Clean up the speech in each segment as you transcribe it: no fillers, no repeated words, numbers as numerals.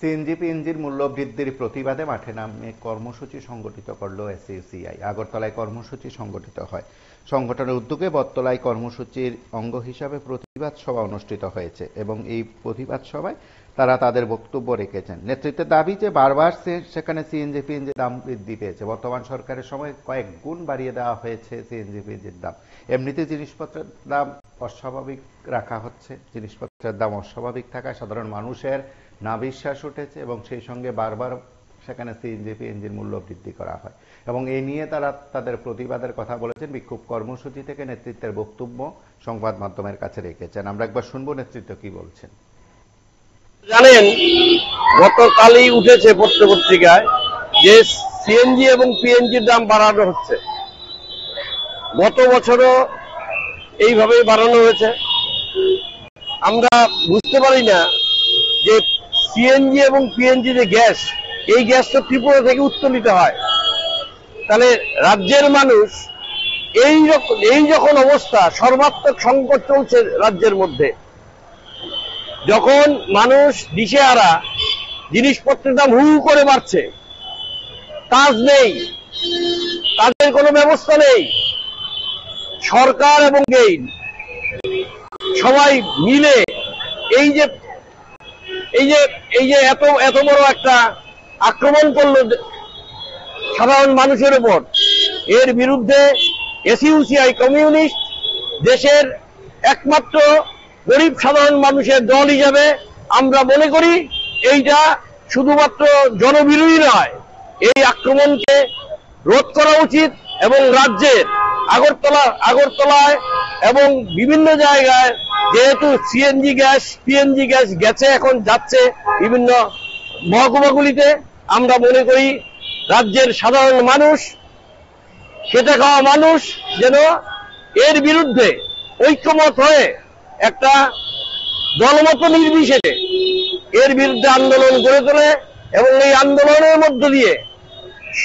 CNG পিএনজির মূল্য বৃদ্ধির প্রতিবাদে মাঠে নামে কর্মসূচি সংগঠিত করল এসইউসিআই। আগরতলায় কর্মসূচি সংগঠিত হয়। সংগঠনের উদ্যোগে বটতলায় কর্মসূচির অঙ্গ হিসাবে প্রতিবাদ সভা অনুষ্ঠিত হয়েছে এবং এই প্রতিবাদ সভায় তারা তাদের বক্তব্য রেখেছেন। নেতৃত্বের দাবি যে বারবার সেখানে সিএনজি পিএনজি দাম বৃদ্ধি পেয়েছে। বর্তমান সরকারের সময় কয়েক গুণ বাড়িয়ে দেওয়া হয়েছে সিএনজি পিএনজির দাম। এমনিতে জিনিসপত্রের দাম অস্বাভাবিক রাখা হচ্ছে। জিনিসপত্রের দাম অস্বাভাবিক থাকায় সাধারণ মানুষের না বিশ্বাস উঠেছে এবং সেই সঙ্গে বারবার সেখানে সিএনজি পিএনজির মূল্য বৃদ্ধি করা হয় এবং এই নিয়ে তারা তাদের প্রতিবাদের কথা বলেছেন। বিক্ষোভ কর্মসূচি থেকে নেতৃত্বের বক্তব্য সংবাদ মাধ্যমের কাছে রেখেছেন। আমরা একবার শুনবো নেতৃত্ব কি বলছেন। জানেন, গতকালই উঠেছে পত্রিকায় যে সিএনজি এবং পিএনজির দাম বাড়ানো হচ্ছে। গত বছরও এইভাবেই বাড়ানো হয়েছে। আমরা বুঝতে পারি না যে সিএনজি এবং পিএনজি যে গ্যাস, এই গ্যাস তো ত্রিপুরা থেকে উত্তোলিত হয়। তাহলে রাজ্যের মানুষ এই যখন অবস্থা, সর্বাত্মক সংকট চলছে রাজ্যের মধ্যে, যখন মানুষ দিশেহারা, জিনিসপত্রের দাম হু হু করে বাড়ছে, কাজ নেই, কাজের কোনো ব্যবস্থা নেই, সরকার এবং গেইন সবাই মিলে এই যে এত বড় একটা আক্রমণ করলো সাধারণ মানুষের উপর, এর বিরুদ্ধে এসইউসিআই কমিউনিস্ট দেশের একমাত্র গরিব সাধারণ মানুষের দল হিসাবে আমরা মনে করি এইটা শুধুমাত্র জনবিরোধী নয়, এই আক্রমণকে রোধ করা উচিত এবং রাজ্যের আগরতলায় এবং বিভিন্ন জায়গায় যেহেতু সিএনজি গ্যাস পিএনজি গ্যাস গেছে, এখন যাচ্ছে বিভিন্ন মহকুমাগুলিতে, আমরা মনে করি রাজ্যের সাধারণ মানুষ, খেটে খাওয়া মানুষ যেন এর বিরুদ্ধে ঐক্যমত হয়ে একটা দলমত নির্বিশেষে এর বিরুদ্ধে আন্দোলন গড়ে তোলে এবং এই আন্দোলনের মধ্য দিয়ে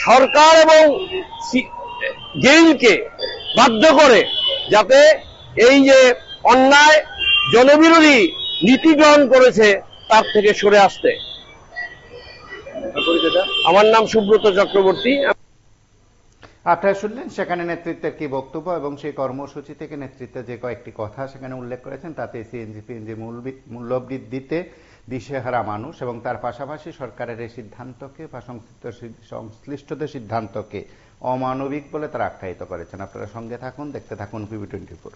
সরকার এবং গেইলকে বাধ্য করে যাতে এই যে অন্যায় জনবিরোধী নীতি গ্রহণ করেছে তার থেকে সরে আসতে। আমার নাম সুব্রত চক্রবর্তী। আপনারা শুনলেন সেখানে নেতৃত্বের কি বক্তব্য এবং সেই কর্মসূচি থেকে নেতৃত্বে যে কয়েকটি কথা সেখানে উল্লেখ করেছেন। তাতে সিএনজি পিএনজি মূল্য বৃদ্ধিতে দিশেহারা মানুষ এবং তার পাশাপাশি সরকারের এই সিদ্ধান্তকে বা সংশ্লিষ্টদের সিদ্ধান্তকে অমানবিক বলে তারা আখ্যায়িত করেছেন। আপনারা সঙ্গে থাকুন, দেখতে থাকুন PB24।